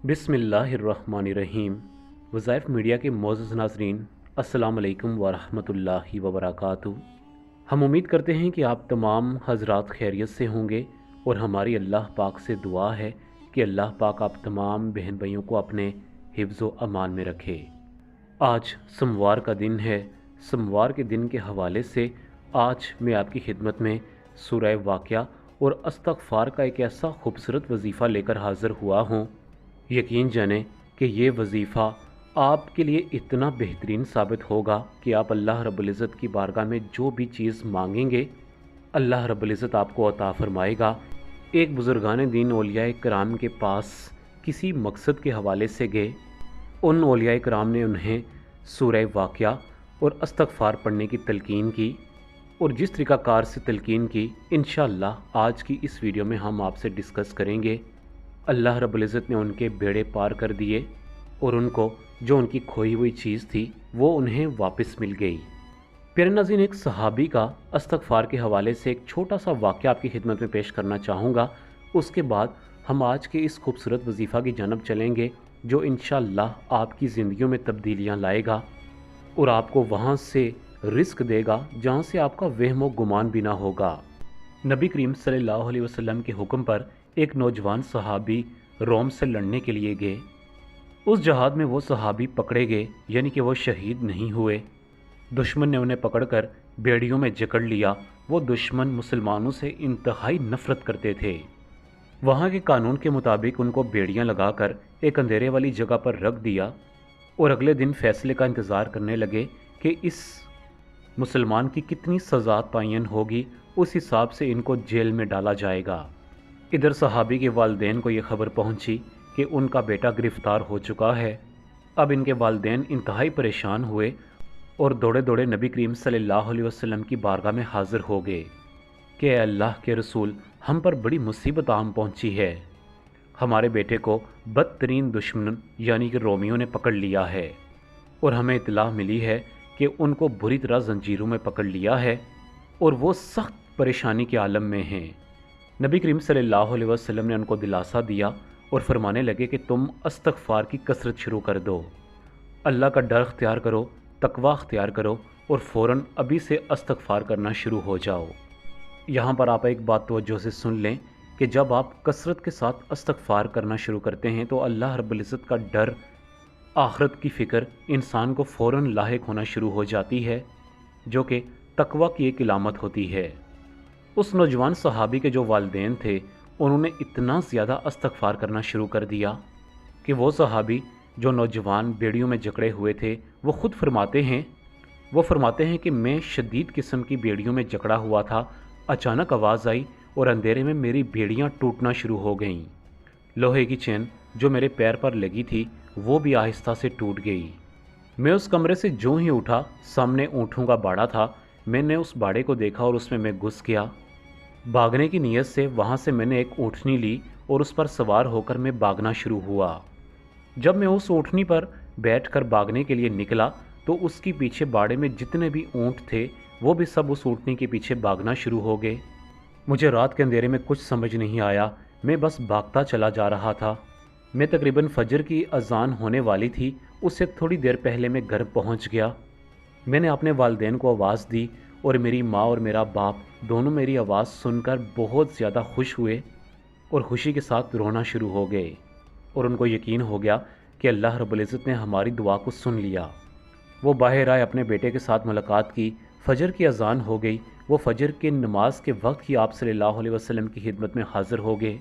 बिस्मिल्लाहिर्रहमानिर्रहीम। वज़ाइफ मीडिया के मोअज़्ज़ज़ नाज़रीन, अस्सलाम वालेकुम वरहमतुल्लाहि वबरकातुहू। हम उम्मीद करते हैं कि आप तमाम हज़रात खैरियत से होंगे और हमारी अल्लाह पाक से दुआ है कि अल्लाह पाक आप तमाम बहन भाइयों को अपने हिफ्ज़ व अमान में रखे। आज सोमवार का दिन है। सोमवार के दिन के हवाले से आज मैं आपकी खिदमत में सूरह वाक़िया और इस्तग़फ़ार का एक ऐसा खूबसूरत वजीफ़ा लेकर हाज़िर हुआ हूँ। यकीन जानें कि ये वजीफ़ा आपके लिए इतना बेहतरीन साबित होगा कि आप अल्लाह रब्बुल इज़्ज़त की बारगाह में जो भी चीज़ मांगेंगे अल्लाह रब्बुल इज़्ज़त आपको अता फ़रमाएगा। एक बुज़ुर्गान दीन औलिया कराम के पास किसी मकसद के हवाले से गए। उन औलिया कराम ने उन्हें सूरह वाक़िया और इस्तग़फ़ार पढ़ने की तलकीन की और जिस तरीक़ाकार से तलकीन की इंशाअल्लाह आज की इस वीडियो में हम आपसे डिस्कस करेंगे। अल्लाह रब्बुल इज़्ज़त ने उनके बेड़े पार कर दिए और उनको जो उनकी खोई हुई चीज़ थी वो उन्हें वापस मिल गई। प्यारे नाज़रीन, एक सहाबी का इस्तग़फ़ार के हवाले से एक छोटा सा वाक़या आपकी खिदमत में पेश करना चाहूँगा। उसके बाद हम आज के इस खूबसूरत वजीफ़ा की जानब चलेंगे जो इंशाअल्लाह आपकी ज़िंदगियों में तब्दीलियाँ लाएगा और आपको वहाँ से रिस्क देगा जहाँ से आपका वहम व गुमान भी ना होगा। नबी करीम सल्लल्लाहु अलैहि वसल्लम के हुक्म पर एक नौजवान सहाबी रोम से लड़ने के लिए गए। उस जहाद में वो सहाबी पकड़े गए, यानी कि वो शहीद नहीं हुए। दुश्मन ने उन्हें पकड़कर बेड़ियों में जकड़ लिया। वो दुश्मन मुसलमानों से इंतहाई नफ़रत करते थे। वहाँ के कानून के मुताबिक उनको बेड़ियाँ लगाकर एक अंधेरे वाली जगह पर रख दिया और अगले दिन फैसले का इंतज़ार करने लगे कि इस मुसलमान की कितनी सज़ा तयन होगी, उस हिसाब से इनको जेल में डाला जाएगा। इधर सहाबी के वालिदैन को ये खबर पहुंची कि उनका बेटा गिरफ़्तार हो चुका है। अब इनके वालिदैन इंतहाई परेशान हुए और दौड़े दौड़े नबी करीम सल्लल्लाहु अलैहि वसल्लम की बारगाह में हाज़िर हो गए कि ए अल्लाह के रसूल, हम पर बड़ी मुसीबत आम पहुंची है। हमारे बेटे को बदतरीन दुश्मन यानी कि रोमियों ने पकड़ लिया है और हमें इत्तला मिली है कि उनको बुरी तरह जंजीरों में पकड़ लिया है और वो सख्त परेशानी के आलम में हैं। नबी करीम सल्लल्लाहु अलैहि वसल्लम ने उनको दिलासा दिया और फरमाने लगे कि तुम इस्तग़फ़ार की कसरत शुरू कर दो, अल्लाह का डर अख्तियार करो, तकवा अख्तियार करो और फ़ौरन अभी से इस्तग़फ़ार करना शुरू हो जाओ। यहाँ पर आप एक बात तवज्जो से सुन लें कि जब आप कसरत के साथ इस्तग़फ़ार करना शुरू करते हैं तो अल्लाह रब्बुल इज़्ज़त का डर, आखिरत की फ़िक्र इंसान को फ़ौरन लाहिक होना शुरू हो जाती है, जो कि तकवा की एक इलामत होती है। उस नौजवान सहाबी के जो वालिदैन थे उन्होंने इतना ज़्यादा इस्तग़फ़ार करना शुरू कर दिया कि वो सहाबी जो नौजवान बेड़ियों में जकड़े हुए थे वो ख़ुद फरमाते हैं कि मैं शदीद किस्म की बेड़ियों में जकड़ा हुआ था। अचानक आवाज़ आई और अंधेरे में मेरी बेड़ियाँ टूटना शुरू हो गईं। लोहे की चैन जो मेरे पैर पर लगी थी वो भी आहिस्ता से टूट गई। मैं उस कमरे से जो ही उठा, सामने ऊँटों का बाड़ा था। मैंने उस बाड़े को देखा और उसमें मैं घुस गया। भागने की नीयत से वहाँ से मैंने एक ऊँटनी ली और उस पर सवार होकर मैं भागना शुरू हुआ। जब मैं उस ऊँटनी पर बैठकर भागने के लिए निकला तो उसके पीछे बाड़े में जितने भी ऊँट थे वो भी सब उस ऊँटनी के पीछे भागना शुरू हो गए। मुझे रात के अंधेरे में कुछ समझ नहीं आया, मैं बस भागता चला जा रहा था। मैं तकरीबन फजर की अजान होने वाली थी, उससे थोड़ी देर पहले मैं घर पहुँच गया। मैंने अपने वालिदैन को आवाज़ दी और मेरी माँ और मेरा बाप दोनों मेरी आवाज़ सुनकर बहुत ज़्यादा खुश हुए और खुशी के साथ रोना शुरू हो गए और उनको यकीन हो गया कि अल्लाह रब्बुल इज़्ज़त ने हमारी दुआ को सुन लिया। वो बाहर आए, अपने बेटे के साथ मुलाकात की। फ़जर की अजान हो गई। वो फ़जर के नमाज के वक्त ही आप सल्लल्लाहु अलैहि वसल्लम की खिदमत में हाज़िर हो गए।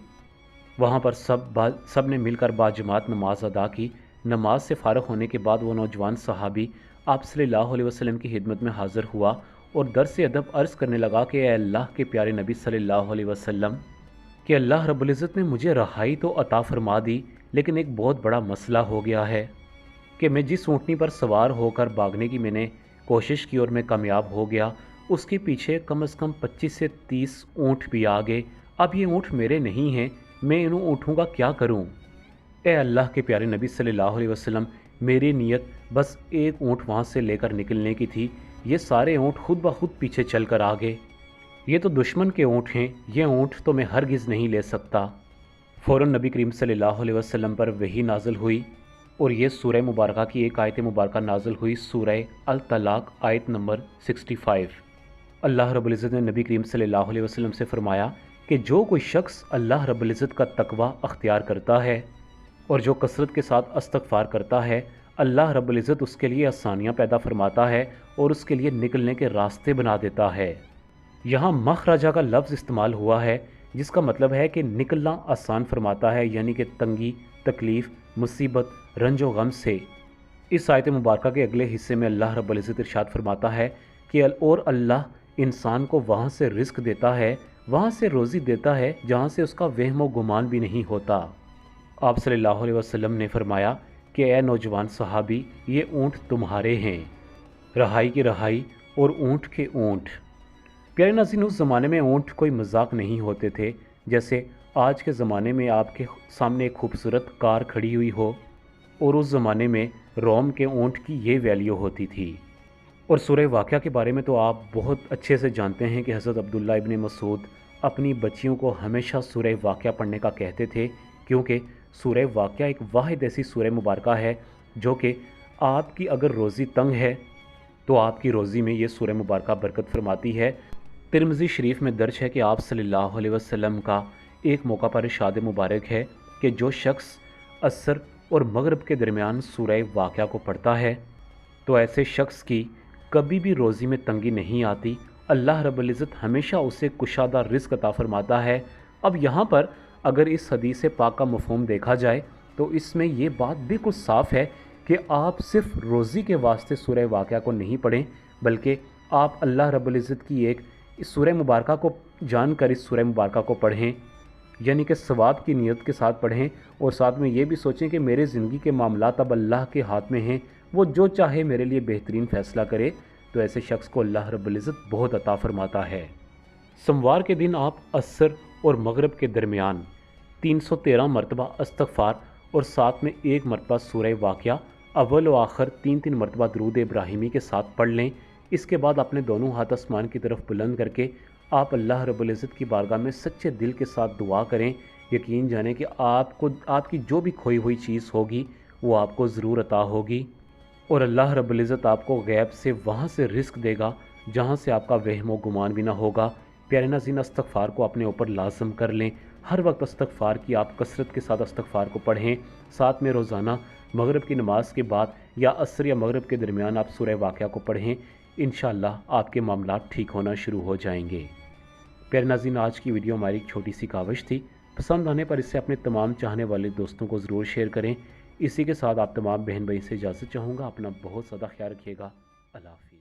वहाँ पर सब ने मिलकर बाजमात नमाज अदा की। नमाज से फ़ारिग होने के बाद वो नौजवान सहाबी आप सल्लल्लाहु अलैहि वसल्लम की खिदमत में हाज़िर हुआ और दर से अदब अर्ज़ करने लगा कि अल्लाह के प्यारे नबी सल्लल्लाहु अलैहि वसल्लम, कि अल्लाह रब्बुल इज़्ज़त ने मुझे रहाई तो अता फ़रमा दी, लेकिन एक बहुत बड़ा मसला हो गया है कि मैं जिस ऊँटनी पर सवार होकर भागने की मैंने कोशिश की और मैं कामयाब हो गया, उसके पीछे कम से कम 25 से 30 ऊँट भी आ गए। अब ये ऊँट मेरे नहीं हैं, मैं इन ऊँटों का क्या करूँ? ए अल्लाह के प्यारे नबी सल्लल्लाहु अलैहि वसल्लम, मेरी नीयत बस एक ऊँट वहाँ से लेकर निकलने की थी। ये सारे ऊँट खुद ब खुद पीछे चल कर आ गए। ये तो दुश्मन के ऊँट हैं, ये ऊँट तो मैं हरगिज़ नहीं ले सकता। फ़ौरन नबी करीम सल्लल्लाहु अलैहि वसल्लम पर वही नाज़िल हुई और ये सूरह मुबारका की एक आयत मुबारका नाज़िल हुई, सूरह अल तलाक आयत नंबर 65। अल्लाह रब्बुल इज़्ज़त ने नबी करीम सल्लल्लाहु अलैहि वसल्लम से फरमाया कि जो कोई शख्स अल्लाह रब्बुल इज़्ज़त का तकवा अख्तियार करता है और जो कसरत के साथ इस्तग़फ़ार करता है, अल्लाह रब्बुल इज़्ज़त उसके लिए आसानियाँ पैदा फरमाता है और उसके लिए निकलने के रास्ते बना देता है। यहाँ मखरजा का लफ्ज़ इस्तेमाल हुआ है जिसका मतलब है कि निकलना आसान फरमाता है, यानी कि तंगी, तकलीफ़, मुसीबत, रंजो गम से। इस आयत मुबारका के अगले हिस्से में अल्लाह रब्बुल इज़्ज़त इरशाद फरमाता है कि और अल्लाह इंसान को वहाँ से रिस्क देता है, वहाँ से रोज़ी देता है जहाँ से उसका वहम व गुमान भी नहीं होता। आप सल्लल्लाहु अलैहि वसल्लम ने फरमाया कि ए नौजवान सहाबी, ये ऊँट तुम्हारे हैं, रहाई की रहाई और ऊँट के ऊँट। प्यारे नाज़रीन, उस ज़माने में ऊँट कोई मजाक नहीं होते थे। जैसे आज के ज़माने में आपके सामने एक खूबसूरत कार खड़ी हुई हो और उस ज़माने में रोम के ऊँट की ये वैल्यू होती थी। और सूरह वाक़या के बारे में तो आप बहुत अच्छे से जानते हैं कि हज़रत अब्दुल्ला इब्न मसूद अपनी बच्चियों को हमेशा सूरह वाक़या पढ़ने का कहते थे, क्योंकि सूरह वाक़या एक वाहिद ऐसी सूरह मुबारका है जो कि आपकी अगर रोज़ी तंग है तो आपकी रोज़ी में ये सूरह मुबारका बरकत फरमाती है। तिरमिज़ी शरीफ में दर्ज है कि आप सल्लल्लाहु अलैहि वसल्लम का एक मौका पर इरशाद मुबारक है कि जो शख्स असर और मगरिब के दरमियान सूरह वाक़या को पढ़ता है तो ऐसे शख्स की कभी भी रोज़ी में तंगी नहीं आती। अल्लाह रब्बुल इज़्ज़त हमेशा उसे कुशादा रिज़्क़ अता फरमाता है। अब यहाँ पर अगर इस हदीस पाक का मफ़हूम देखा जाए तो इसमें ये बात बिल्कुल साफ़ है कि आप सिर्फ़ रोज़ी के वास्ते सूरह वाक़या को नहीं पढ़ें, बल्कि आप अल्लाह रब्बुल इज़्ज़त की एक इस सूरह मुबारका को जानकर इस सूरह मुबारका को पढ़ें, यानी कि सवाब की नीयत के साथ पढ़ें और साथ में ये भी सोचें कि मेरे ज़िंदगी के मामलात अब अल्लाह के हाथ में हैं, वो जो चाहे मेरे लिए बेहतरीन फ़ैसला करे। तो ऐसे शख्स को अल्लाह रब्बुल इज़्ज़त बहुत अता फरमाता है। सोमवार के दिन आप असर और मगरिब के दरमियान 313 मरतबा इस्तग़फ़ार और साथ में एक मरतबा सूरह वाक़या अव्वल व आखिर 3-3 मरतबा दुरूद इब्राहिमी के साथ पढ़ लें। इसके बाद अपने दोनों हाथ आसमान की तरफ बुलंद करके आप अल्लाह रब्बुल इज़्ज़त की बारगाह में सच्चे दिल के साथ दुआ करें। यकीन जाने कि आपको आपकी जो भी खोई हुई चीज़ होगी वो आपको ज़रूर अता होगी और अल्लाह रब्बुल इज़्ज़त आपको गैब से वहाँ से रिस्क देगा जहाँ से आपका वहम व गुमान भी ना होगा। प्यारे नाज़रीन, इस्तग़फ़ार को अपने ऊपर लाज़म कर लें। हर वक्त इस्तग़फ़ार की आप कसरत के साथ इस्तग़फ़ार को पढ़ें। साथ में रोज़ाना मगरिब की नमाज के बाद या असर या मगरिब के दरमियान आप सूरह वाक़या को पढ़ें। इंशाअल्लाह आपके मामलात ठीक होना शुरू हो जाएंगे। प्यारे नाज़रीन, आज की वीडियो हमारी एक छोटी सी काविश थी। पसंद आने पर इसे अपने तमाम चाहने वाले दोस्तों को ज़रूर शेयर करें। इसी के साथ आप तमाम बहन भाई से इजाज़त चाहूँगा। अपना बहुत ज़्यादा ख्याल रखिएगा। अल्लाह हाफ़िज़।